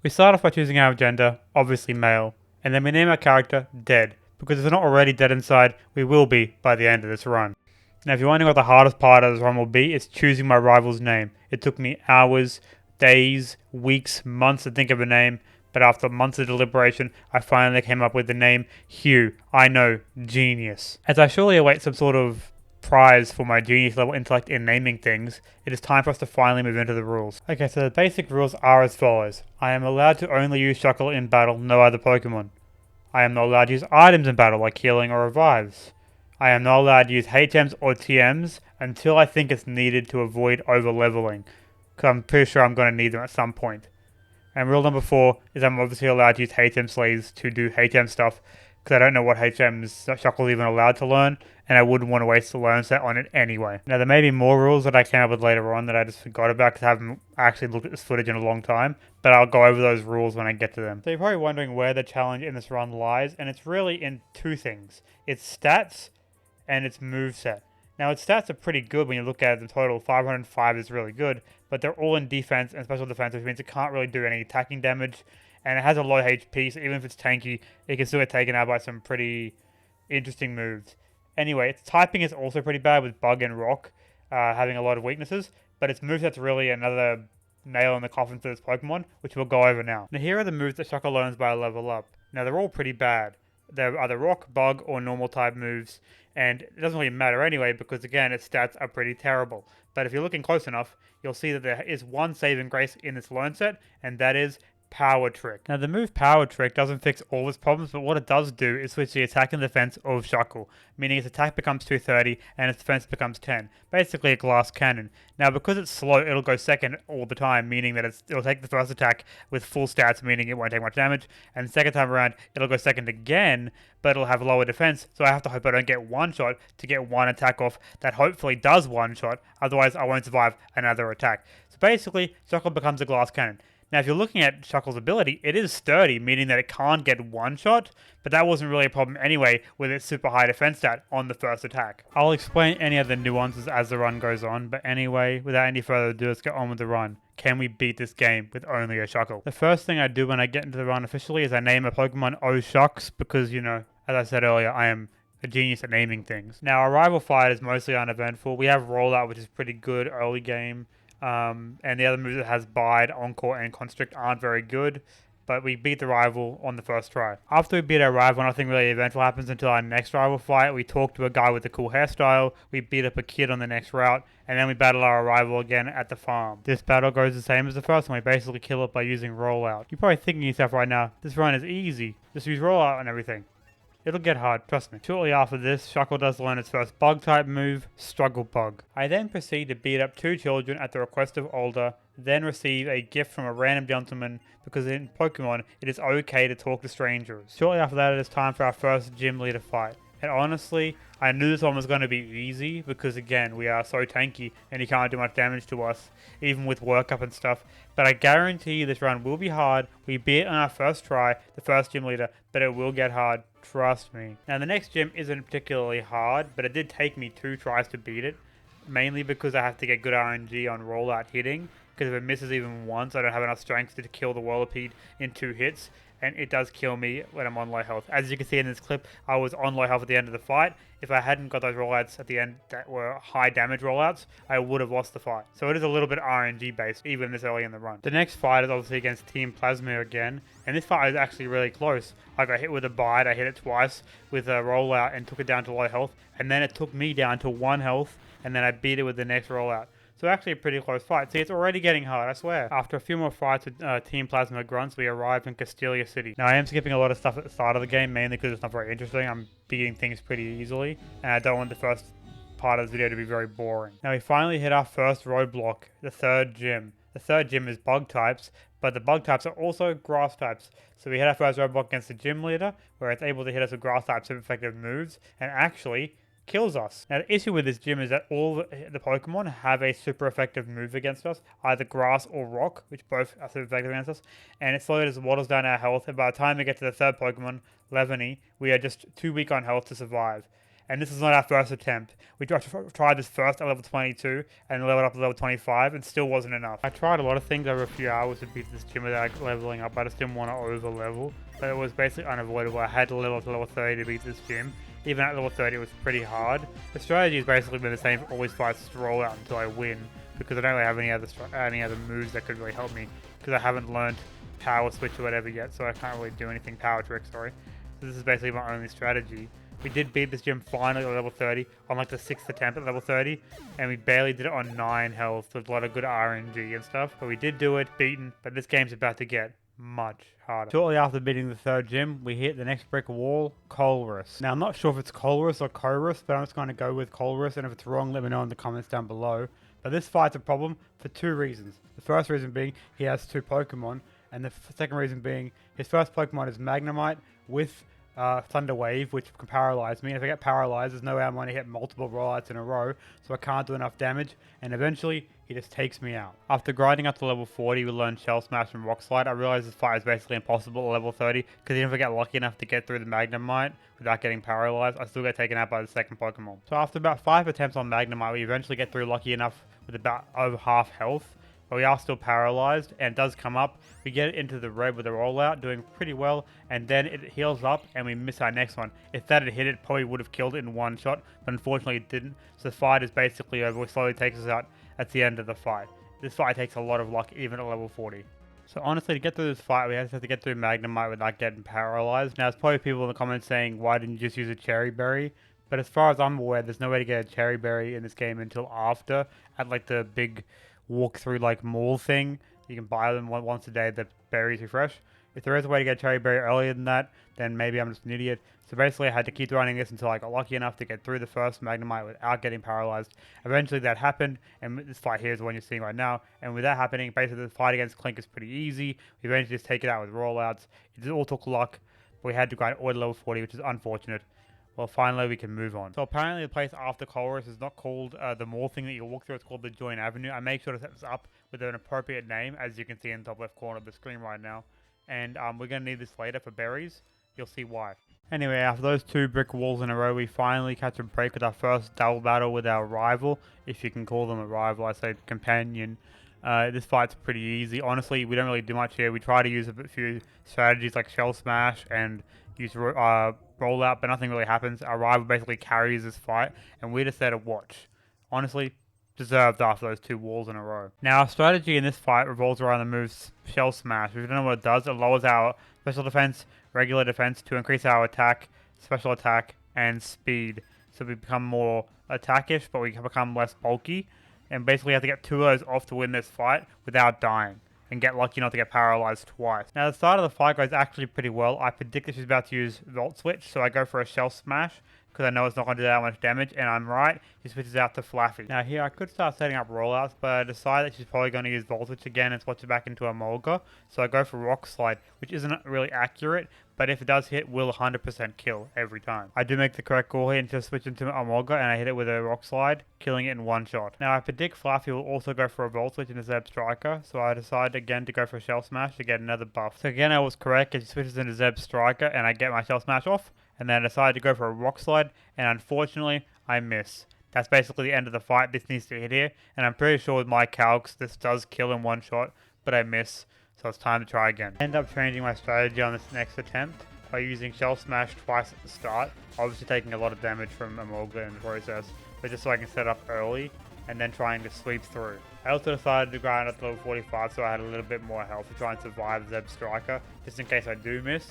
We start off by choosing our gender, obviously male, and then we name our character Dead, because if we're not already dead inside, we will be by the end of this run. Now if you're wondering what the hardest part of this run will be, it's choosing my rival's name. It took me hours, days, weeks, months to think of a name, but after months of deliberation, I finally came up with the name Hugh. I know, genius. As I surely await some sort of prize for my genius level intellect in naming things, it is time for us to finally move into the rules. Okay, so the basic rules are as follows. I am allowed to only use Shuckle in battle, no other Pokemon. I am not allowed to use items in battle like healing or revives. I am not allowed to use HMs or TMs until I think it's needed to avoid over leveling, because I'm pretty sure I'm going to need them at some point. And rule number 4 is I'm obviously allowed to use HM sleeves to do HM stuff, because I don't know what HMs Shuckle's even allowed to learn, and I wouldn't want to waste the learn set on it anyway. Now there may be more rules that I came up with later on that I just forgot about because I haven't actually looked at this footage in a long time, but I'll go over those rules when I get to them. So you're probably wondering where the challenge in this run lies, and it's really in two things. It's stats and its moveset. Now its stats are pretty good when you look at it. The total 505 is really good, but they're all in defense and special defense, which means it can't really do any attacking damage, and it has a low HP, so even if it's tanky, it can still get taken out by some pretty interesting moves. Anyway, its typing is also pretty bad with Bug and Rock having a lot of weaknesses, but its moveset's really another nail in the coffin for this Pokemon, which we'll go over now. Now here are the moves that Shuckle learns by a level up. Now they're all pretty bad. They're either Rock, Bug, or normal type moves, and it doesn't really matter anyway because again its stats are pretty terrible. But if you're looking close enough, you'll see that there is one saving grace in this learn set, and that is Power Trick. Now the move Power Trick doesn't fix all its problems, but what it does do is switch the attack and defense of Shuckle, meaning its attack becomes 230 and its defense becomes 10. Basically a glass cannon. Now because it's slow, it'll go second all the time, meaning that it'll take the first attack with full stats, meaning it won't take much damage, and the second time around it'll go second again, but it'll have lower defense, so I have to hope I don't get one shot to get one attack off that hopefully does one shot, otherwise I won't survive another attack. So basically, Shuckle becomes a glass cannon. Now, if you're looking at Shuckle's ability, it is sturdy, meaning that it can't get one shot, but that wasn't really a problem anyway with its super high defense stat on the first attack. I'll explain any of the nuances as the run goes on, but anyway, without any further ado, let's get on with the run. Can we beat this game with only a Shuckle? The first thing I do when I get into the run officially is I name a Pokemon Oh Shucks, because, you know, as I said earlier, I am a genius at naming things. Now, our rival fight is mostly uneventful. We have Rollout, which is pretty good early game. And the other moves that has Bide, Encore, and Constrict aren't very good, but we beat the rival on the first try. After we beat our rival, nothing really eventful happens until our next rival fight. We talk to a guy with a cool hairstyle, we beat up a kid on the next route, and then we battle our rival again at the farm. This battle goes the same as the first one. We basically kill it by using Rollout. You're probably thinking to yourself right now, this run is easy. Just use Rollout and everything. It'll get hard, trust me. Shortly after this, Shuckle does learn its first Bug-type move, Struggle Bug. I then proceed to beat up 2 children at the request of Older, then receive a gift from a random gentleman because in Pokemon, it is okay to talk to strangers. Shortly after that, it is time for our first gym leader fight. And honestly, I knew this one was going to be easy because again, we are so tanky and he can't do much damage to us, even with workup and stuff. But I guarantee you this run will be hard. We beat it on our first try, the first gym leader, but it will get hard, trust me. Now the next gym isn't particularly hard, but it did take me 2 tries to beat it, mainly because I have to get good RNG on rollout hitting, because if it misses even once, I don't have enough strength to kill the Whirlipede in 2 hits. And it does kill me when I'm on low health. As you can see in this clip, I was on low health at the end of the fight. If I hadn't got those rollouts at the end that were high damage rollouts, I would have lost the fight. So it is a little bit RNG based, even this early in the run. The next fight is obviously against Team Plasma again, and this fight is actually really close. I got hit with a Bite, I hit it twice with a rollout and took it down to low health, and then it took me down to 1 health, and then I beat it with the next rollout. So actually a pretty close fight. See, it's already getting hard, I swear. After a few more fights with Team Plasma Grunts, we arrive in Castelia City. Now, I am skipping a lot of stuff at the start of the game, mainly because it's not very interesting. I'm beating things pretty easily, and I don't want the first part of this video to be very boring. Now, we finally hit our first roadblock, the 3rd gym. The 3rd gym is Bug types, but the Bug types are also Grass types. So we hit our first roadblock against the gym leader, where it's able to hit us with Grass type super effective moves, and actually kills us. Now the issue with this gym is that all the Pokemon have a super effective move against us, either Grass or Rock, which both are super effective against us, and it slowly just waddles down our health, and by the time we get to the 3rd Pokemon, Levany, we are just too weak on health to survive. And this is not our first attempt. We tried this first at level 22 and leveled up to level 25 and still wasn't enough. I tried a lot of things over a few hours to beat this gym without leveling up. I just didn't want to over level, but it was basically unavoidable. I had to level up to level 30 to beat this gym. Even at level 30 it was pretty hard. The strategy has basically been the same for all these fights, just roll out until I win, because I don't really have any other moves that could really help me, because I haven't learned power switch or whatever yet, so I can't really do anything power trick, sorry. So this is basically my only strategy. We did beat this gym finally at level 30 on like the 6th attempt at level 30, and we barely did it on 9 health with a lot of good RNG and stuff, but we did do it, beaten, but this game's about to get much harder. Shortly after beating the 3rd gym, we hit the next brick wall, Corus. Now I'm not sure if it's Corus or Corus, but I'm just going to go with Corus, and if it's wrong let me know in the comments down below. But this fight's a problem for 2 reasons. The first reason being he has 2 Pokemon, and the second reason being his first Pokemon is Magnemite with Thunder Wave, which can paralyze me. And if I get paralyzed, there's no way I'm going to hit multiple rollouts in a row, so I can't do enough damage, and eventually he just takes me out. After grinding up to level 40, we learned Shell Smash and Rock Slide. I realized this fight is basically impossible at level 30, because even if I get lucky enough to get through the Magnemite without getting paralyzed, I still get taken out by the second Pokemon. So after about 5 attempts on Magnemite, we eventually get through lucky enough with about over half health. But we are still paralyzed, and it does come up. We get into the red with a rollout, doing pretty well, and then it heals up and we miss our next one. If that had hit it, probably would have killed it in one shot, but unfortunately it didn't. So the fight is basically over. It slowly takes us out at the end of the fight. This fight takes a lot of luck, even at level 40. So honestly, to get through this fight, we have to get through Magnemite without getting paralyzed. Now, there's probably people in the comments saying, why didn't you just use a Cherry Berry? But as far as I'm aware, there's no way to get a Cherry Berry in this game until after, at like the big walk through like mall thing. You can buy them once a day, the berries refresh. If there is a way to get Cherry Berry earlier than that, then maybe I'm just an idiot. So basically I had to keep running this until I got lucky enough to get through the first Magnemite without getting paralyzed. Eventually that happened, and this fight here is the one you're seeing right now. And with that happening, basically the fight against Clink is pretty easy. We eventually just take it out with rollouts. It all took luck, but we had to grind all to level 40, which is unfortunate. Well, finally we can move on. So apparently the place after Corus is not called the mall thing that you walk through, it's called the Joint Avenue. I make sure to set this up with an appropriate name, as you can see in the top left corner of the screen right now. And we're going to need this later for berries. You'll see why. Anyway, after those 2 brick walls in a row, we finally catch a break with our first double battle with our rival. If you can call them a rival, I say companion. This fight's pretty easy. Honestly, we don't really do much here. We try to use a few strategies like Shell Smash and use rollout, but nothing really happens. Our rival basically carries this fight, and we're just there to watch. Honestly, deserved after those 2 walls in a row. Now, our strategy in this fight revolves around the move Shell Smash. If you don't know what it does, it lowers our special defense, regular defense to increase our attack, special attack, and speed. So we become more attackish, but we can become less bulky. And basically, you have to get 2 of those off to win this fight without dying, and get lucky not to get paralyzed twice. Now, the start of the fight goes actually pretty well. I predicted she's about to use Volt Switch, so I go for a Shell Smash, because I know it's not going to do that much damage, and I'm right. She switches out to Flaffy. Now here, I could start setting up rollouts, but I decide that she's probably going to use Volt Switch again and switch it back into a Mulga, so I go for Rock Slide, which isn't really accurate, but if it does hit, will 100% kill every time. I do make the correct call here and just switch into a Mulga, and I hit it with a Rock Slide, killing it in one shot. Now I predict Flaffy will also go for a Volt Switch into Zeb Striker, so I decide again to go for a Shell Smash to get another buff. So again, I was correct, and she switches into Zeb Striker, and I get my Shell Smash off, and then I decided to go for a Rock Slide, and unfortunately, I miss. That's basically the end of the fight. This needs to hit here, and I'm pretty sure with my calcs, this does kill in one shot, but I miss, so it's time to try again. I end up changing my strategy on this next attempt by using Shell Smash twice at the start, obviously taking a lot of damage from Amolga in the process, but just so I can set up early, and then trying to sweep through. I also decided to grind up to level 45 so I had a little bit more health to try and survive Zeb Striker, just in case I do miss.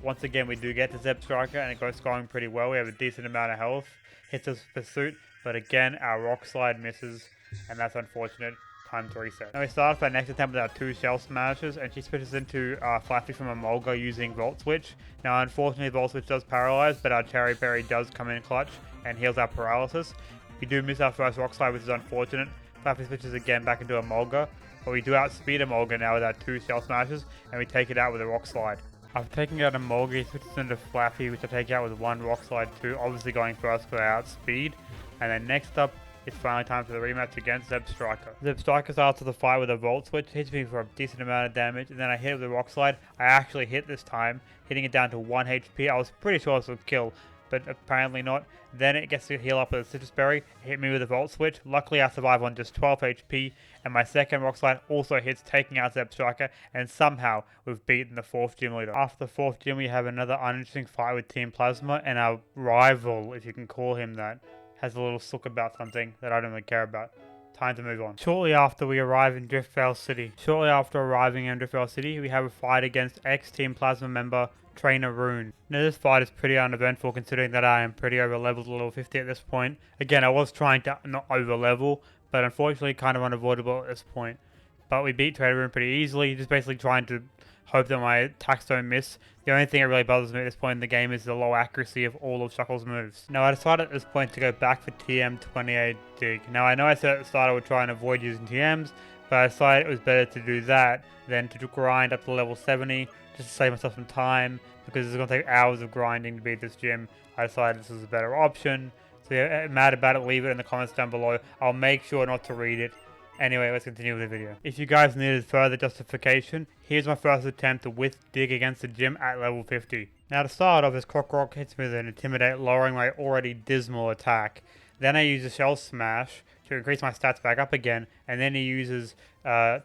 Once again, we do get to Zeb Striker, and it goes going pretty well. We have a decent amount of health, hits us with Pursuit, but again, our Rock Slide misses, and that's unfortunate. Time to reset. Now we start off our next attempt with our 2 Shell Smashes, and she switches into Flaffy from Amolga using Volt Switch. Now unfortunately Volt Switch does paralyze, but our Cherry Berry does come in clutch and heals our paralysis. We do miss our first Rock Slide, which is unfortunate. Flaffy switches again back into Amolga, but we do outspeed Amolga now with our 2 Shell Smashes, and we take it out with a Rock Slide. After taking out Amolga, he switches into Flaffy, which I take out with 1 Rock Slide too, obviously going first because I outspeed. And then next up, it's finally time for the rematch against Zeb Striker. Zeb Striker starts the fight with a Volt Switch, hits me for a decent amount of damage, and then I hit it with a Rock Slide. I actually hit this time, hitting it down to 1 HP. I was pretty sure this would kill, but apparently not. Then it gets to heal up with a citrus berry. It hit me with a volt switch. Luckily I survive on just 12 HP, and my second rock slide also hits, taking out Zeb Striker, and somehow we've beaten the 4th gym leader. After the 4th gym, we have another uninteresting fight with Team Plasma, and our rival, if you can call him that, has a little sook about something that I don't really care about. Time to move on. Shortly after we arrive in Driftvale City. Shortly after arriving in Driftvale City, we have a fight against ex-Team Plasma member Trainer Rune. Now this fight is pretty uneventful considering that I am pretty over leveled to level 50 at this point. Again, I was trying to not over level, but unfortunately kind of unavoidable at this point. But we beat Trainer Rune pretty easily, just basically trying to hope that my attacks don't miss. The only thing that really bothers me at this point in the game is the low accuracy of all of Shuckle's moves. Now I decided at this point to go back for TM28 Dig. Now I know I said at the start I would try and avoid using TMs, but I decided it was better to do that than to grind up to level 70 just to save myself some time, because it's going to take hours of grinding to beat this gym. I decided this was a better option. So yeah, mad about it, leave it in the comments down below. I'll make sure not to read it. Anyway, let's continue with the video. If you guys needed further justification, here's my first attempt with Dig against the gym at level 50. Now to start off, this Rock hits me with an Intimidate, lowering my already dismal attack. Then I use a Shell Smash to increase my stats back up again, and then he uses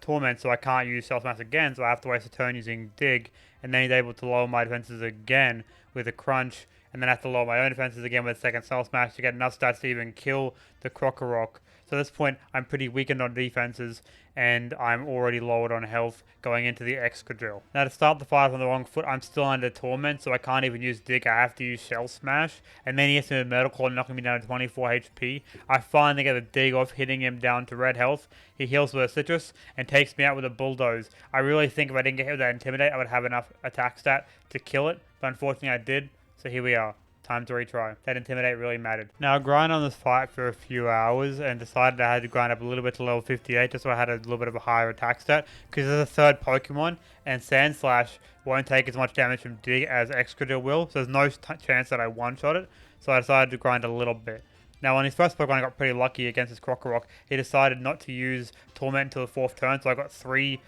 Torment, so I can't use Shell Smash again, so I have to waste a turn using Dig, and then he's able to lower my defenses again with a Crunch, and then I have to lower my own defenses again with a second Shell Smash to get enough stats to even kill the Rock. So at this point, I'm pretty weakened on defenses, and I'm already lowered on health going into the Excadrill. Now to start the fight on the wrong foot, I'm still under Torment, so I can't even use Dig, I have to use Shell Smash, and then he hits me with Metal Claw, knocking me down to 24 HP. I finally get the Dig off, hitting him down to red health. He heals with a Citrus, and takes me out with a Bulldoze. I really think if I didn't get hit with that Intimidate, I would have enough attack stat to kill it, but unfortunately I did, so here we are. Time to retry. That Intimidate really mattered. Now I grind on this fight for a few hours and decided I had to grind up a little bit to level 58 just so I had a little bit of a higher attack stat, because there's a third Pokemon and Sand Slash won't take as much damage from Dig as Excadrill will, so there's no chance that I one-shot it, so I decided to grind a little bit. Now on his first Pokemon I got pretty lucky against his Rock. He decided not to use Torment until the 4th turn, so I got 3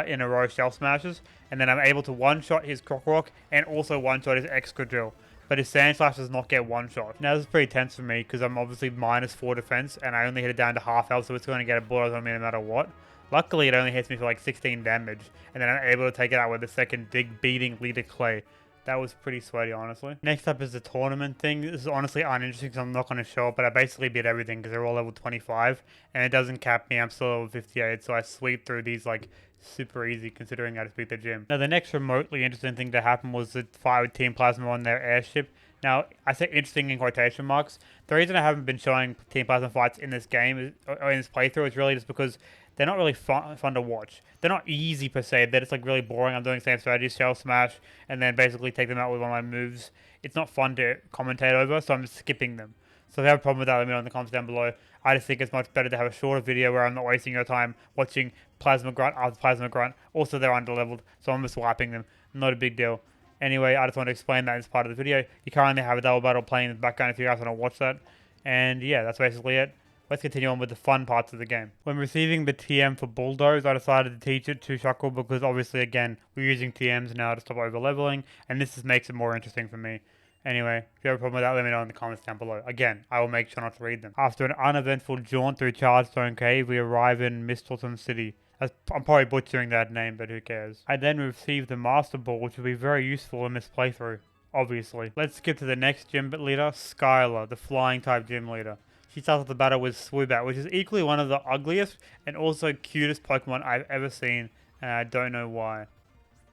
in a row Shell Smashes, and then I'm able to one-shot his Rock and also one-shot his Excadrill. But his Sand Slash does not get one shot. Now this is pretty tense for me because I'm obviously minus 4 defense and I only hit it down to half health, so it's going to get a bullet on me no matter what. Luckily it only hits me for like 16 damage, and then I'm able to take it out with the second Dig, beating Leader Clay. That was pretty sweaty, honestly. Next up is the tournament thing. This is honestly uninteresting because I'm not going to show it, but I basically beat everything because they're all level 25, and it doesn't cap me. I'm still level 58, so I sweep through these like super easy considering I just beat the gym. Now the next remotely interesting thing to happen was the fight with Team Plasma on their airship. Now, I say interesting in quotation marks. The reason I haven't been showing Team Plasma fights in this game, or in this playthrough, is really just because they're not really fun to watch. They're not easy per se, they're just like really boring. I'm doing the same strategies, Shell Smash, and then basically take them out with one of my moves. It's not fun to commentate over, so I'm just skipping them. So if you have a problem with that, let me know in the comments down below. I just think it's much better to have a shorter video where I'm not wasting your time watching Plasma Grunt after Plasma Grunt. Also, they're underleveled, so I'm just wiping them. Not a big deal. Anyway, I just want to explain that as part of the video. You currently have a double battle playing in the background if you guys want to watch that. And yeah, that's basically it. Let's continue on with the fun parts of the game. When receiving the TM for Bulldoze, I decided to teach it to Shuckle because obviously, again, we're using TMs now to stop over-leveling, and this just makes it more interesting for me. Anyway, if you have a problem with that, let me know in the comments down below. Again, I will make sure not to read them. After an uneventful jaunt through Chargestone Cave, we arrive in Mistleton City. I'm probably butchering that name, but who cares. I then receive the Master Ball, which will be very useful in this playthrough, obviously. Let's skip to the next gym leader, Skylar, the flying type gym leader. She starts the battle with Swoobat, which is equally one of the ugliest and also cutest Pokemon I've ever seen, and I don't know why.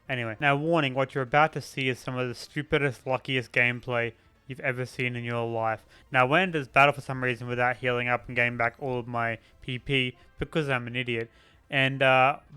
Anyway, now warning, what you're about to see is some of the stupidest, luckiest gameplay you've ever seen in your life. Now I went into this battle for some reason without healing up and getting back all of my PP because I'm an idiot. And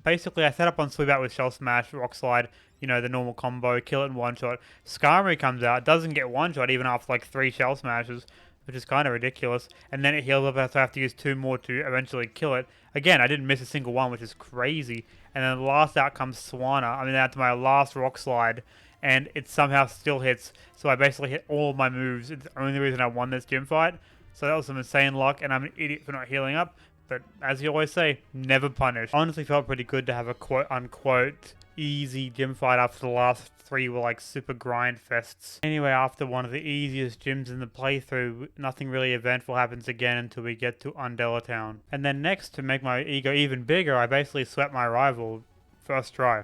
basically I set up on Swoobat with Shell Smash, Rock Slide, you know, the normal combo, kill it in one shot. Skarmory comes out, doesn't get one shot even after like 3 Shell Smashes, which is kind of ridiculous. And then it heals up, so I have to use 2 more to eventually kill it. Again, I didn't miss a single one, which is crazy. And then the last out comes Swanna. I mean, that's my last Rock Slide, and it somehow still hits. So I basically hit all of my moves. It's the only reason I won this gym fight. So that was some insane luck, and I'm an idiot for not healing up. But as you always say, never punish. Honestly felt pretty good to have a quote-unquote easy gym fight after the last 3 were like super grind fests. Anyway, after one of the easiest gyms in the playthrough, nothing really eventful happens again until we get to Undella Town. And then next, to make my ego even bigger, I basically swept my rival first try.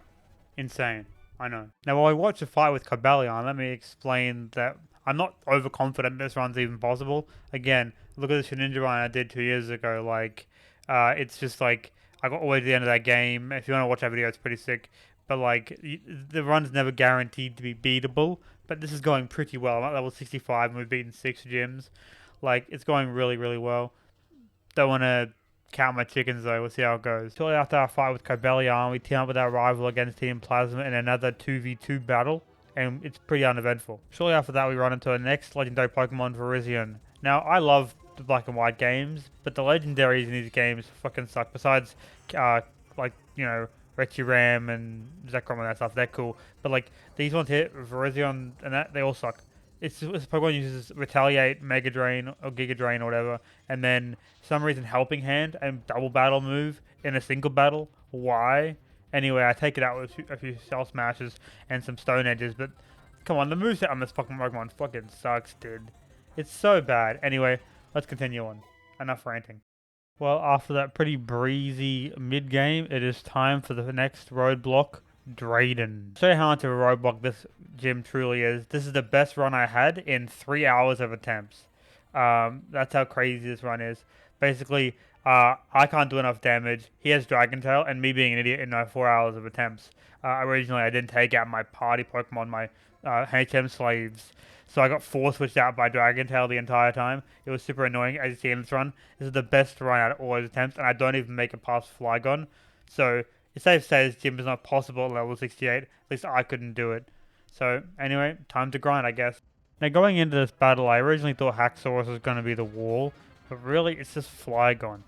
Insane. I know. Now, while I watch a fight with Cobalion, let me explain that I'm not overconfident this run's even possible. Again, look at the Shedinja run I did 2 years ago. Like, it's just like, I got all the way to the end of that game. If you want to watch that video, it's pretty sick. But like, the run's never guaranteed to be beatable. But this is going pretty well. I'm at level 65 and we've beaten 6 gyms. Like, it's going really, really well. Don't want to count my chickens though, we'll see how it goes. Shortly after our fight with Cobalion, we team up with our rival against Team Plasma in another 2v2 battle, and it's pretty uneventful. Shortly after that, we run into our next legendary Pokemon, Virizion. Now, I love the black and white games, but the legendaries in these games fucking suck. Besides, like, you know, Reshiram and Zekrom and that stuff, they're cool. But like, these ones here, Virizion and that, they all suck. It's Pokemon uses Retaliate, Mega Drain, or Giga Drain, or whatever, and then for some reason Helping Hand and Double Battle move in a single battle. Why? Anyway, I take it out with a few Shell Smashes and some Stone Edges, but come on, the moveset on this fucking Pokemon fucking sucks, dude. It's so bad. Anyway, let's continue on. Enough ranting. Well, after that pretty breezy mid-game, it is time for the next roadblock, Drayden. To show you how much of a roadblock this gym truly is, this is the best run I had in 3 hours of attempts. That's how crazy this run is. Basically, I can't do enough damage. He has Dragon Tail, and me being an idiot in my 4 hours of attempts. Originally, I didn't take out my party Pokemon, my HM slaves. So I got 4 switched out by Dragon Tail the entire time. It was super annoying, as you see in this run. This is the best run out of all his attempts, and I don't even make it past Flygon. So it's safe to say this gym is not possible at level 68. At least I couldn't do it. So anyway, time to grind, I guess. Now going into this battle, I originally thought Haxorus was going to be the wall, but really it's just Flygon.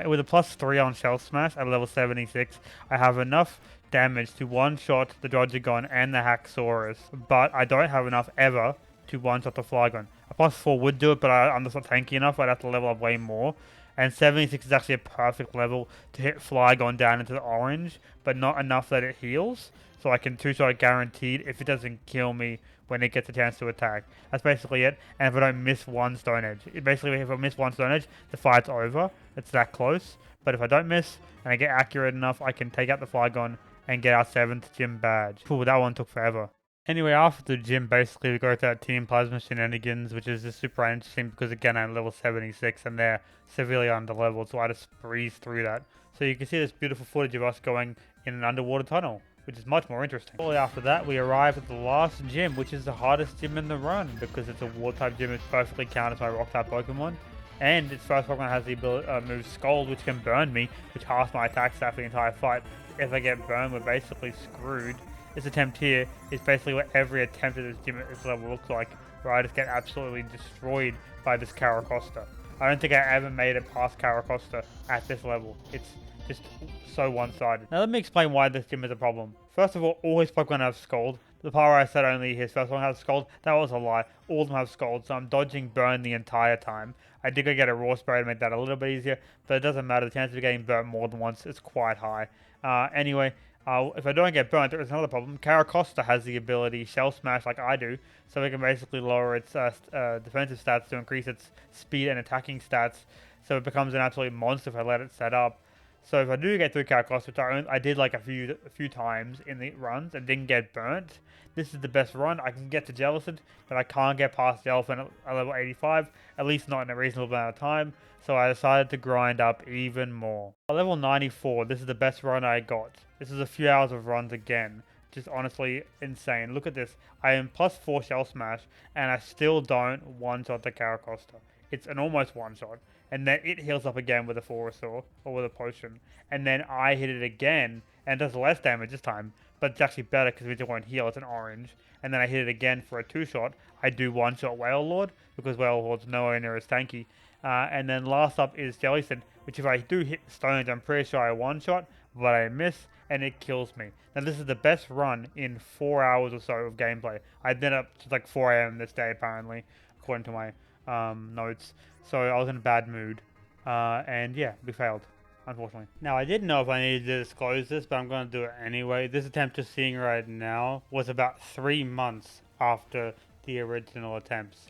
With a +3 on Shell Smash at level 76, I have enough damage to one-shot the Dodgegon and the Haxorus, but I don't have enough ever to one-shot the Flygon. A +4 would do it, but I'm just not tanky enough. I'd have to level up way more. And 76 is actually a perfect level to hit Flygon down into the orange, but not enough that it heals. So I can two-shot it guaranteed if it doesn't kill me when it gets a chance to attack. That's basically it. And if I don't miss one Stone Edge. Basically, if I miss one Stone Edge, the fight's over. It's that close. But if I don't miss, and I get accurate enough, I can take out the Flygon and get our 7th gym badge. Cool, that one took forever. Anyway, after the gym, basically, we go to that Team Plasma shenanigans, which is just super interesting because, again, I'm level 76 and they're severely under-leveled, so I just breeze through that. So you can see this beautiful footage of us going in an underwater tunnel, which is much more interesting. Shortly after that, we arrive at the last gym, which is the hardest gym in the run, because it's a Water-type gym, it perfectly counters my Rock-type Pokemon. And its first Pokemon has the ability move Scold, which can burn me, which halves my attack stat for the entire fight. If I get burned, we're basically screwed. This attempt here is basically what every attempt at this gym at this level looks like, where I just get absolutely destroyed by this Caracosta. I don't think I ever made it past Caracosta at this level. It's just so one-sided. Now let me explain why this gym is a problem. First of all his Pokemon have Scald. The part where I said only his first one has Scald, that was a lie. All of them have Scald, so I'm dodging Burn the entire time. I did go get a Raw Spray to make that a little bit easier, but it doesn't matter. The chance of getting burnt more than once is quite high. Anyway, if I don't get burnt, there is another problem. Caracosta has the ability Shell Smash like I do, so it can basically lower its defensive stats to increase its speed and attacking stats, so it becomes an absolute monster if I let it set up. So if I do get through Caracosta, which I did like a few times in the runs and didn't get burnt, this is the best run. I can get to Jellicent, but I can't get past the Elephant at level 85, at least not in a reasonable amount of time, so I decided to grind up even more. At level 94, this is the best run I got. This is a few hours of runs again. Just honestly insane. Look at this. I am +4 Shell Smash, and I still don't one-shot the Caracosta. It's an almost one-shot. And then it heals up again with a Full Restore, or with a Potion. And then I hit it again, and it does less damage this time, but it's actually better because it won't heal, it's an orange. And then I hit it again for a 2-shot. I do one-shot Whale Lord, because Whale Lord's nowhere near as tanky. And then last up is Jellicent, which if I do hit the stones, I'm pretty sure I one-shot, but I miss, and it kills me. Now this is the best run in 4 hours or so of gameplay. I did up to like 4 AM this day apparently, according to my notes. So I was in a bad mood, and yeah, we failed. unfortunately. Now, I didn't know if I needed to disclose this, but I'm going to do it anyway. This attempt you're seeing right now was about 3 months after the original attempts.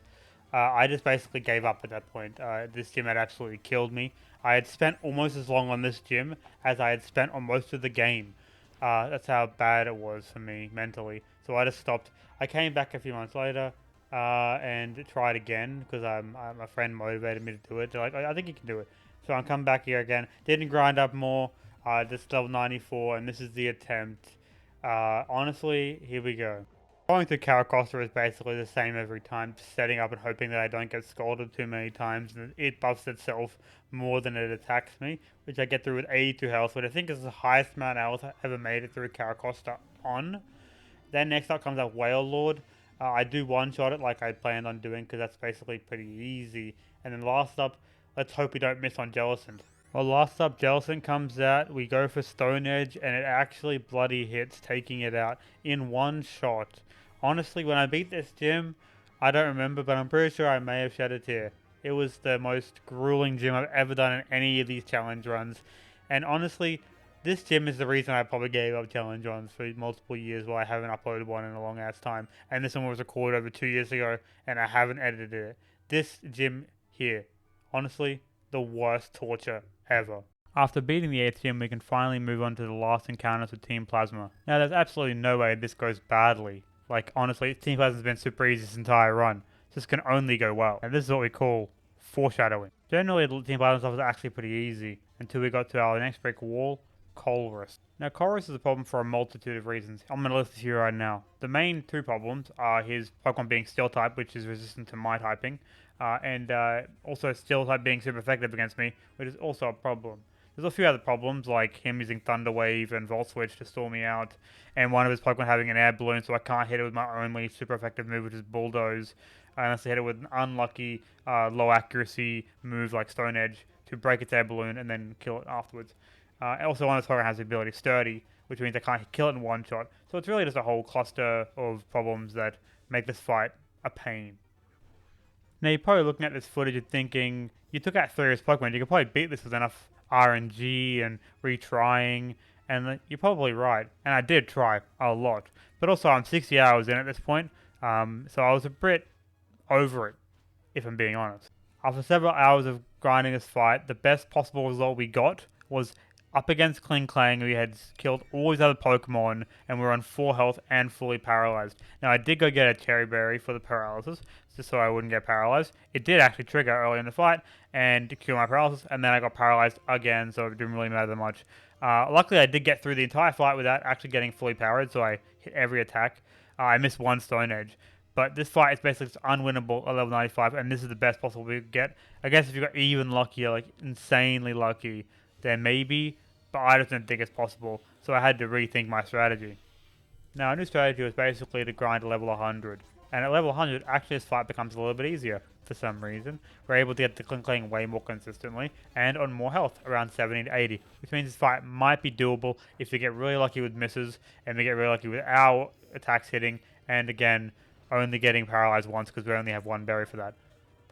I just basically gave up at that point. This gym had absolutely killed me. I had spent almost as long on this gym as I had spent on most of the game. That's how bad it was for me mentally. So I just stopped. I came back a few months later and tried again because my friend motivated me to do it. They're like, I think you can do it. So I'm coming back here again. Didn't grind up more. Just level 94, and this is the attempt. Honestly, here we go. Going through Caracosta is basically the same every time, setting up and hoping that I don't get scolded too many times, and it buffs itself more than it attacks me, which I get through with 82 health, which I think is the highest amount of health I ever made it through Caracosta on. Then next up comes our Whale Lord. I do one-shot it like I planned on doing, because that's basically pretty easy. And then last up, let's hope we don't miss on Jellicent. Well, last up, Jellicent comes out, we go for Stone Edge, and it actually bloody hits, taking it out in one shot. Honestly, when I beat this gym, I don't remember, but I'm pretty sure I may have shed a tear. It was the most grueling gym I've ever done in any of these challenge runs. And honestly, this gym is the reason I probably gave up challenge runs for multiple years while I haven't uploaded one in a long ass time. And this one was recorded over 2 years ago, and I haven't edited it. This gym here, honestly, the worst torture ever. After beating the 8th gym, we can finally move on to the last encounters with Team Plasma. Now, there's absolutely no way this goes badly. Like, honestly, Team Plasma's been super easy this entire run. This can only go well. And this is what we call foreshadowing. Generally, Team Plasma stuff is actually pretty easy until we got to our next brick wall, Corus. Now, Corus is a problem for a multitude of reasons. I'm going to list a few right now. The main two problems are his Pokemon being Steel type, which is resistant to my typing, and also Steel type being super effective against me, which is also a problem. There's a few other problems, like him using Thunder Wave and Volt Switch to stall me out, and one of his Pokemon having an Air Balloon, so I can't hit it with my only super effective move, which is Bulldoze, unless I hit it with an unlucky, low accuracy move like Stone Edge to break its Air Balloon and then kill it afterwards. Also, one of his Pokemon has the ability Sturdy, which means I can't kill it in one shot, so it's really just a whole cluster of problems that make this fight a pain. Now, you're probably looking at this footage and thinking, you took out 3 of his Pokemon, you could probably beat this with enough RNG and retrying, and you're probably right. And I did try a lot. But also, I'm 60 hours in at this point, so I was a bit over it, if I'm being honest. After several hours of grinding this fight, the best possible result we got was up against Kling Klang. We had killed all his other Pokemon, and we were on 4 health and fully paralyzed. Now, I did go get a Cherry Berry for the paralysis, just so I wouldn't get paralyzed. It did actually trigger early in the fight and cure my paralysis, and then I got paralyzed again, so it didn't really matter that much. Luckily, I did get through the entire fight without actually getting fully powered, so I hit every attack. I missed one Stone Edge. But this fight is basically just unwinnable at level 95, and this is the best possible we could get. I guess if you got even luckier, like insanely lucky, then maybe, but I just didn't think it's possible, so I had to rethink my strategy. Now, a new strategy was basically to grind to level 100, and at level 100, actually this fight becomes a little bit easier for some reason. We're able to get the Kling Klang way more consistently, and on more health, around 70 to 80, which means this fight might be doable if we get really lucky with misses, and we get really lucky with our attacks hitting, and again, only getting paralyzed once because we only have 1 berry for that.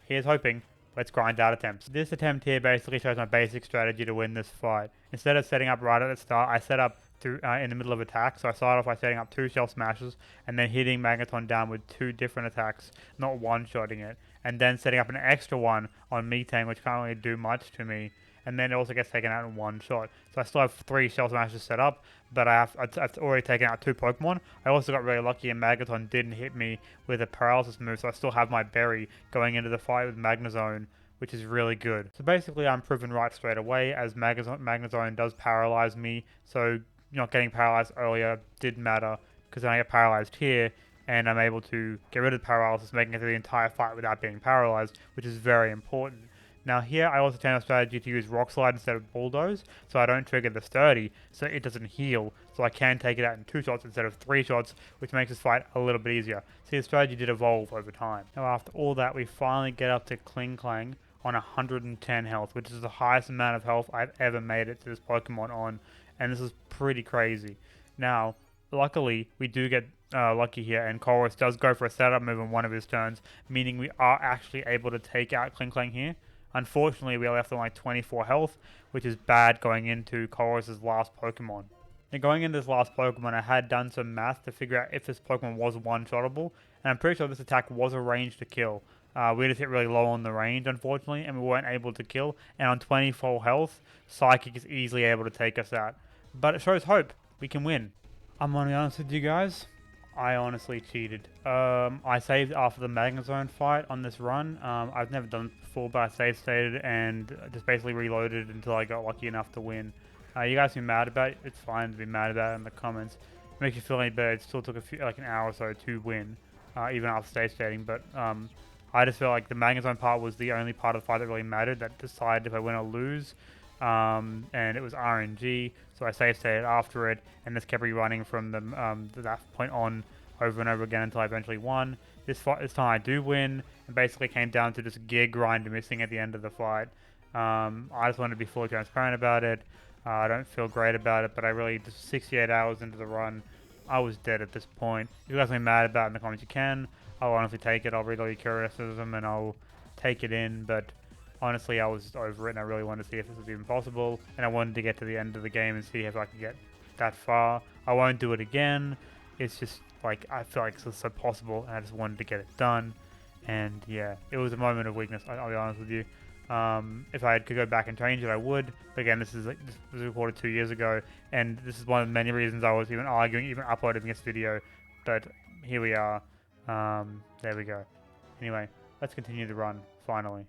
Here's hoping. Let's grind out attempts. This attempt here basically shows my basic strategy to win this fight. Instead of setting up right at the start, I set up in the middle of attack. So I started off by setting up 2 Shell Smashes and then hitting Magneton down with 2 different attacks, not one-shotting it. And then setting up an extra one on Metang, which can't really do much to me. And then it also gets taken out in one shot. So I still have 3 Shell Smashes set up, but I've already taken out 2 Pokemon. I also got really lucky and Magneton didn't hit me with a paralysis move, so I still have my berry going into the fight with Magnezone, which is really good. So basically I'm proven right straight away, as Magnezone does paralyze me, so not getting paralyzed earlier did matter, because then I get paralyzed here, and I'm able to get rid of the paralysis, making it through the entire fight without being paralyzed, which is very important. Now here, I also changed my strategy to use Rock Slide instead of Bulldoze, so I don't trigger the Sturdy, so it doesn't heal, so I can take it out in 2 shots instead of 3 shots, which makes this fight a little bit easier. See, the strategy did evolve over time. Now after all that, we finally get up to Kling Klang on 110 health, which is the highest amount of health I've ever made it to this Pokemon on, and this is pretty crazy. Now, luckily, we do get lucky here, and Corus does go for a setup move on one of his turns, meaning we are actually able to take out Kling Klang here. Unfortunately, we are left on like 24 health, which is bad going into Corus' last Pokemon. And going into this last Pokemon, I had done some math to figure out if this Pokemon was one-shottable, and I'm pretty sure this attack was a range to kill. We just hit really low on the range, unfortunately, and we weren't able to kill. And on 24 health, Psychic is easily able to take us out. But it shows hope. We can win. I'm gonna be honest with you guys. I honestly cheated. I saved after the Magnet Zone fight on this run. I've never done it before, but I save stated and just basically reloaded until I got lucky enough to win. You guys be mad about it? It's fine to be mad about it in the comments. It makes you feel any better. It still took like an hour or so to win, even after save stating. But I just feel like the Magnet Zone part was the only part of the fight that really mattered, that decided if I win or lose. And it was RNG, so I save stated after it, and just kept rerunning from that point on over and over again until I eventually won. This time I do win, and basically came down to just gear grind missing at the end of the fight. I just wanted to be fully transparent about it. I don't feel great about it, but I really, just 68 hours into the run, I was dead at this point. If you guys are mad about it in the comments, you can. I'll honestly take it. I'll read all your criticism and I'll take it in, but honestly, I was just over it, and I really wanted to see if this was even possible, and I wanted to get to the end of the game and see if I could get that far. I won't do it again. It's just like, I feel like it's so possible, and I just wanted to get it done. And yeah, it was a moment of weakness, I'll be honest with you. If I could go back and change it, I would. But again, this was recorded 2 years ago, and this is one of the many reasons I was even arguing, even uploading this video. But here we are. There we go. Anyway, let's continue the run, finally.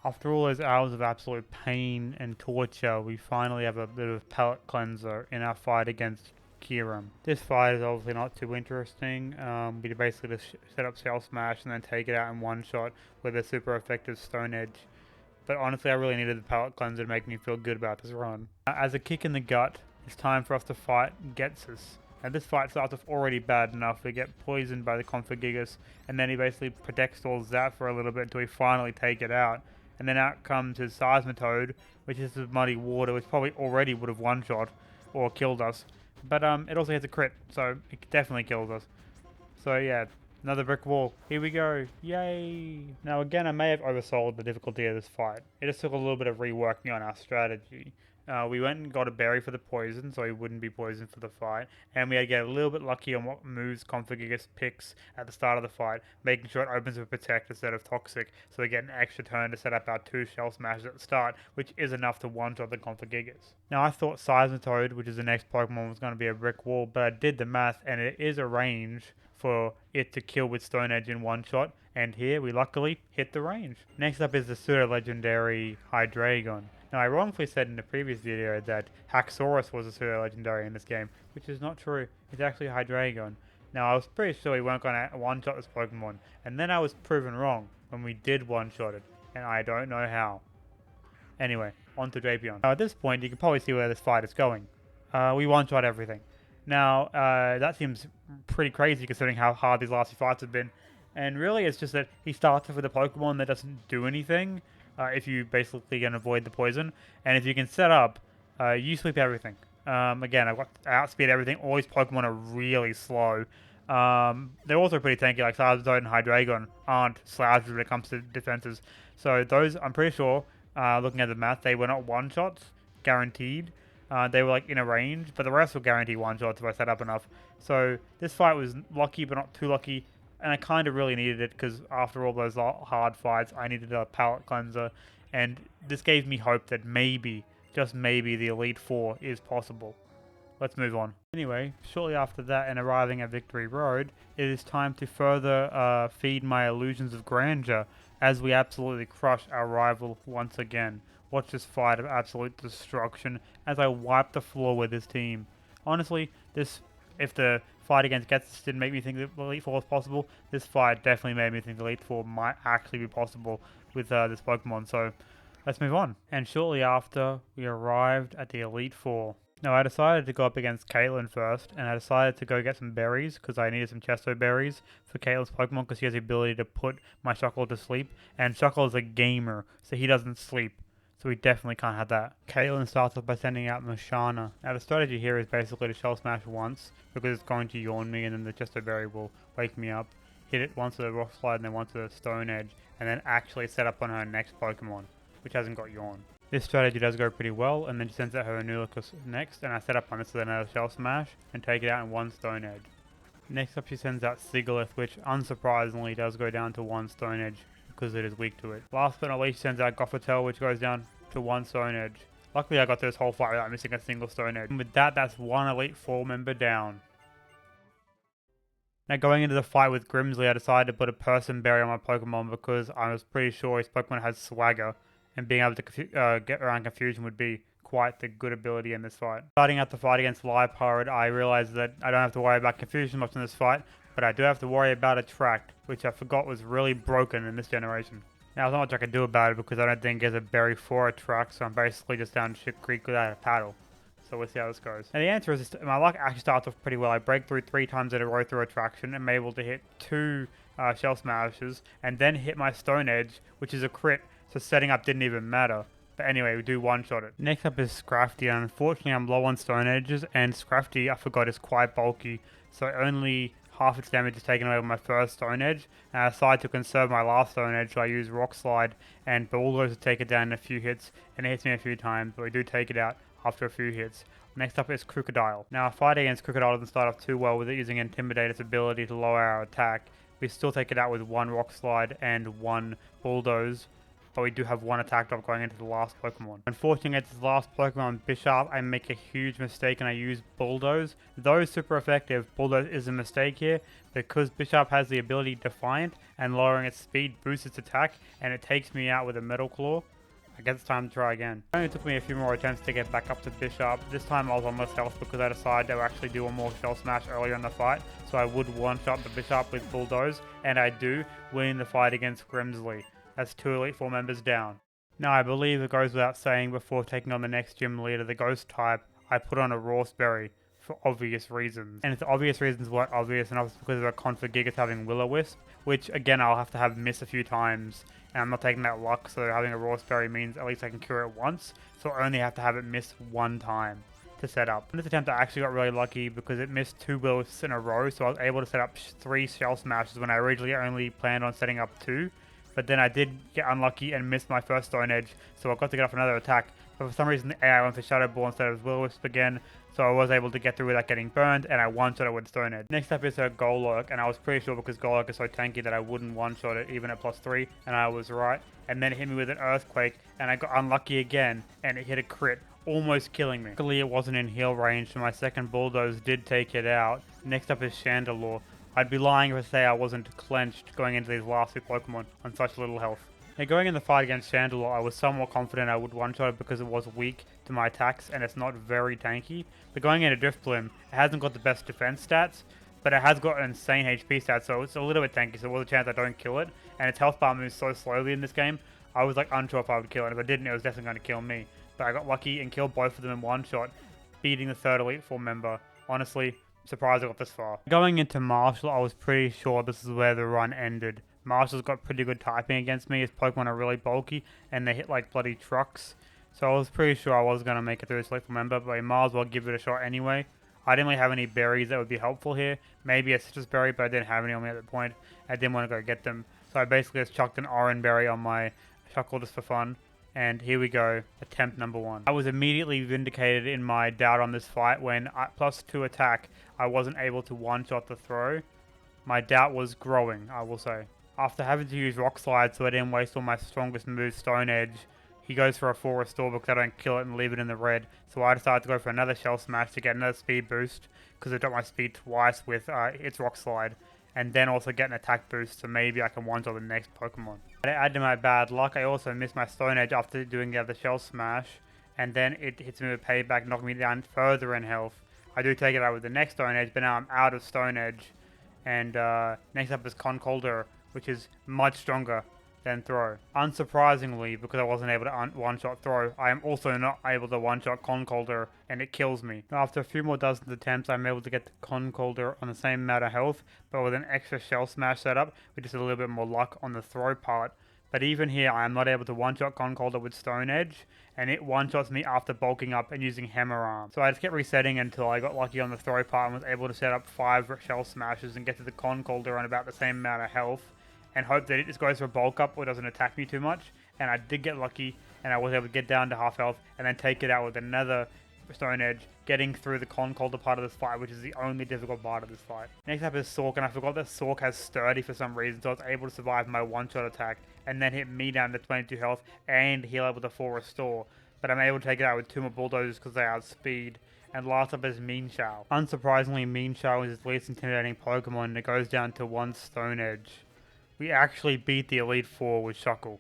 After all those hours of absolute pain and torture, we finally have a bit of palate cleanser in our fight against Kiram. This fight is obviously not too interesting. We basically just set up Shell Smash and then take it out in one shot with a super effective Stone Edge. But honestly, I really needed the palate cleanser to make me feel good about this run. As a kick in the gut, it's time for us to fight Ghetsis. And this fight starts off already bad enough. We get poisoned by the Conquest, and then he basically protects that for a little bit until we finally take it out. And then out comes his Seismitoad, which is the muddy water, which probably already would have one-shot or killed us. But it also has a crit, so it definitely kills us. So yeah, another brick wall. Here we go. Yay! Now again, I may have oversold the difficulty of this fight. It just took a little bit of reworking on our strategy. We went and got a berry for the poison, so he wouldn't be poisoned for the fight. And we had to get a little bit lucky on what moves Configigus picks at the start of the fight, making sure it opens with Protect instead of Toxic, so we get an extra turn to set up our 2 Shell Smashes at the start, which is enough to one-shot the Configigus. Now I thought Seismitoad, which is the next Pokemon, was going to be a brick wall, but I did the math, and it is a range for it to kill with Stone Edge in one shot, and here we luckily hit the range. Next up is the pseudo-legendary Hydreigon. Now, I wrongfully said in the previous video that Haxorus was a pseudo-legendary in this game, which is not true. It's actually Hydreigon. Now, I was pretty sure we weren't going to one-shot this Pokemon, and then I was proven wrong when we did one-shot it, and I don't know how. Anyway, on to Drapion. Now, at this point, you can probably see where this fight is going. We one-shot everything. Now, that seems pretty crazy considering how hard these last few fights have been, and really it's just that he starts off with a Pokemon that doesn't do anything, if you basically can avoid the poison, and if you can set up, you sweep everything. Again, I've got outspeed everything. All these Pokemon are really slow. They're also pretty tanky, like Charizard and Hydreigon aren't slouches when it comes to defenses. So those, I'm pretty sure, looking at the math, they were not one-shots, guaranteed. They were like in a range, but the rest were guaranteed one-shots if I set up enough. So this fight was lucky, but not too lucky. And I kind of really needed it because after all those hard fights, I needed a palate cleanser. And this gave me hope that maybe, just maybe, the Elite Four is possible. Let's move on. Anyway, shortly after that and arriving at Victory Road, it is time to further feed my illusions of grandeur as we absolutely crush our rival once again. Watch this fight of absolute destruction as I wipe the floor with this team. Honestly, if the fight against Ghetsis didn't make me think that Elite Four was possible, this fight definitely made me think Elite Four might actually be possible with this Pokemon, so let's move on. And shortly after, we arrived at the Elite Four. Now, I decided to go up against Caitlyn first, and I decided to go get some berries, because I needed some Chesto berries for Caitlyn's Pokemon, because she has the ability to put my Shuckle to sleep, and Shuckle is a gamer, so he doesn't sleep. So we definitely can't have that. Caitlyn starts off by sending out Mashana. Now the strategy here is basically to Shell Smash once, because it's going to yawn me and then the Chesto Berry will wake me up. Hit it once with a Rock Slide and then once with a Stone Edge, and then actually set up on her next Pokemon, which hasn't got Yawn. This strategy does go pretty well, and then she sends out her Anulicus next, and I set up on this with another Shell Smash, and take it out in 1 Stone Edge. Next up she sends out Sigalith, which unsurprisingly does go down to 1 Stone Edge, because it is weak to it. Last but not least she sends out Gothitelle, which goes down to 1 Stone Edge. Luckily I got through this whole fight without missing a single Stone Edge. And with that, that's 1 Elite 4 member down. Now going into the fight with Grimsley, I decided to put a Person Berry on my Pokemon because I was pretty sure his Pokemon has Swagger, and being able to get around Confusion would be quite the good ability in this fight. Starting out the fight against Liepard, I realized that I don't have to worry about Confusion much in this fight, but I do have to worry about Attract, which I forgot was really broken in this generation. Now there's not much I can do about it because I don't think there's a berry for Attract, so I'm basically just down Ship Creek without a paddle. So we'll see how this goes. And the answer is, my luck actually starts off pretty well. I break through 3 times in a row through Attraction. I'm able to hit 2 Shell Smashes, and then hit my Stone Edge, which is a crit, so setting up didn't even matter. But anyway, we do one-shot it. Next up is Scrafty, and unfortunately I'm low on Stone Edges, and Scrafty, I forgot, is quite bulky, so only half its damage is taken away with my first Stone Edge, and I decided to conserve my last Stone Edge, so I use Rock Slide and Bulldoze to take it down in a few hits, and it hits me a few times, but we do take it out after a few hits. Next up is Crocodile. Now a fight against Crocodile doesn't start off too well with it using Intimidator's ability to lower our attack. We still take it out with 1 Rock Slide and 1 Bulldoze, but we do have 1 attack drop going into the last Pokemon. Unfortunately, against this last Pokemon, Bisharp, I make a huge mistake and I use Bulldoze. Though super effective, Bulldoze is a mistake here because Bisharp has the ability Defiant, and lowering its speed boosts its attack, and it takes me out with a Metal Claw. I guess it's time to try again. It only took me a few more attempts to get back up to Bisharp. This time I was on less health because I decided to actually do 1 more Shell Smash earlier in the fight, so I would one-shot the Bisharp with Bulldoze, and I do, winning the fight against Grimsley. That's 2 Elite 4 members down. Now I believe it goes without saying, before taking on the next gym leader, the Ghost type, I put on a Rawsberry for obvious reasons. And it's obvious reasons what obvious, and obviously because of a Configigas having Will-O-Wisp, which again I'll have to have miss a few times, and I'm not taking that luck, so having a Rawsberry means at least I can cure it once, so I only have to have it miss 1 time to set up. In this attempt I actually got really lucky because it missed 2 Will-O-Wisps in a row, so I was able to set up 3 Shell Smashes when I originally only planned on setting up 2. But then I did get unlucky and missed my first Stone Edge, so I got to get off another attack. But for some reason the AI went for Shadow Ball instead of Will-O-Wisp again, so I was able to get through without getting burned, and I one-shot it with Stone Edge. Next up is her Golurk, and I was pretty sure because Golurk is so tanky that I wouldn't one-shot it even at +3, and I was right. And then it hit me with an Earthquake, and I got unlucky again, and it hit a crit, almost killing me. Luckily it wasn't in heal range, so my second Bulldoze did take it out. Next up is Chandelure. I'd be lying if I say I wasn't clenched going into these last 2 Pokemon on such little health. Now going in the fight against Chandelure, I was somewhat confident I would one-shot it because it was weak to my attacks and it's not very tanky. But going into Drifblim, it hasn't got the best defense stats, but it has got an insane HP stat, so it's a little bit tanky, so there was a chance I don't kill it. And its health bar moves so slowly in this game, I was like unsure if I would kill it. If I didn't, it was definitely going to kill me. But I got lucky and killed both of them in one shot, beating the 3rd Elite 4 member. Honestly, surprised I got this far. Going into Marshall, I was pretty sure this is where the run ended. Marshall's got pretty good typing against me. His Pokemon are really bulky, and they hit like bloody trucks. So I was pretty sure I was going to make it through this Elite 4 member, but I might as well give it a shot anyway. I didn't really have any berries that would be helpful here. Maybe a citrus berry, but I didn't have any on me at that point. I didn't want to go get them. So I basically just chucked an orange berry on my Shuckle just for fun. And here we go, attempt number 1. I was immediately vindicated in my doubt on this fight when at +2 attack, I wasn't able to one-shot the throw. My doubt was growing, I will say. After having to use Rock Slide so I didn't waste all my strongest moves, Stone Edge, he goes for a full restore because I don't kill it and leave it in the red. So I decided to go for another Shell Smash to get another speed boost because I dropped my speed twice with its Rock Slide. And then also get an attack boost, so maybe I can one-shot the next Pokemon. To add to my bad luck, I also missed my Stone Edge after doing the other Shell Smash, and then it hits me with Payback, knocking me down further in health. I do take it out with the next Stone Edge, but now I'm out of Stone Edge. And next up is Conkeldurr, which is much stronger than Throw. Unsurprisingly, because I wasn't able to one-shot Throw, I am also not able to one-shot Conkeldurr, and it kills me. After a few more dozen attempts, I'm able to get the Conkeldurr on the same amount of health, but with an extra Shell Smash setup, with just a little bit more luck on the Throw part. But even here, I am not able to one-shot Conkeldurr with Stone Edge, and it one-shots me after bulking up and using Hammer Arm. So I just kept resetting until I got lucky on the Throw part and was able to set up 5 Shell Smashes and get to the Conkeldurr on about the same amount of health, and hope that it just goes for bulk up or doesn't attack me too much, and I did get lucky, and I was able to get down to half health, and then take it out with another Stone Edge, getting through the conquest part of this fight, which is the only difficult part of this fight. Next up is Sork, and I forgot that Sork has Sturdy for some reason, so I was able to survive my one-shot attack, and then hit me down to 22 health, and heal up with a full restore. But I'm able to take it out with 2 more Bulldozers because they outspeed. And last up is Mean Shao. Unsurprisingly, Mean Shao is his least intimidating Pokemon, and it goes down to 1 Stone Edge. We actually beat the Elite Four with Shuckle.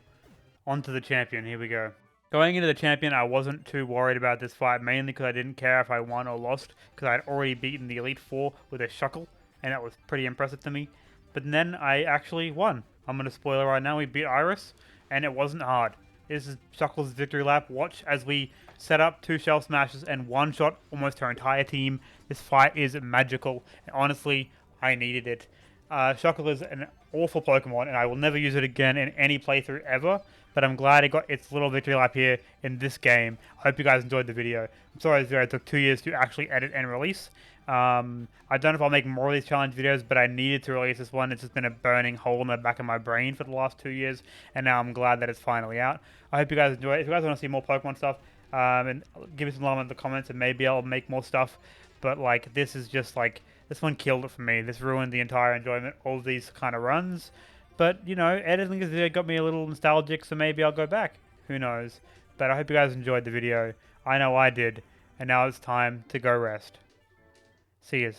On to the champion, here we go. Going into the champion, I wasn't too worried about this fight, mainly because I didn't care if I won or lost, because I had already beaten the Elite Four with a Shuckle, and that was pretty impressive to me. But then I actually won. I'm going to spoil it right now, we beat Iris, and it wasn't hard. This is Shuckle's victory lap. Watch as we set up 2 Shell Smashes and one-shot almost our entire team. This fight is magical, and honestly, I needed it. Shuckle is an awful Pokemon, and I will never use it again in any playthrough ever, but I'm glad it got its little victory lap here in this game. I hope you guys enjoyed the video. I'm sorry this video took 2 years to actually edit and release. I don't know if I'll make more of these challenge videos, but I needed to release this one. It's just been a burning hole in the back of my brain for the last 2 years, and now I'm glad that it's finally out. I hope you guys enjoy it. If you guys want to see more Pokemon stuff, and give me some love in the comments, and maybe I'll make more stuff. But like, this is just like, this one killed it for me. This ruined the entire enjoyment of these kind of runs. But, you know, editing this video got me a little nostalgic, so maybe I'll go back. Who knows? But I hope you guys enjoyed the video. I know I did. And now it's time to go rest. See yous.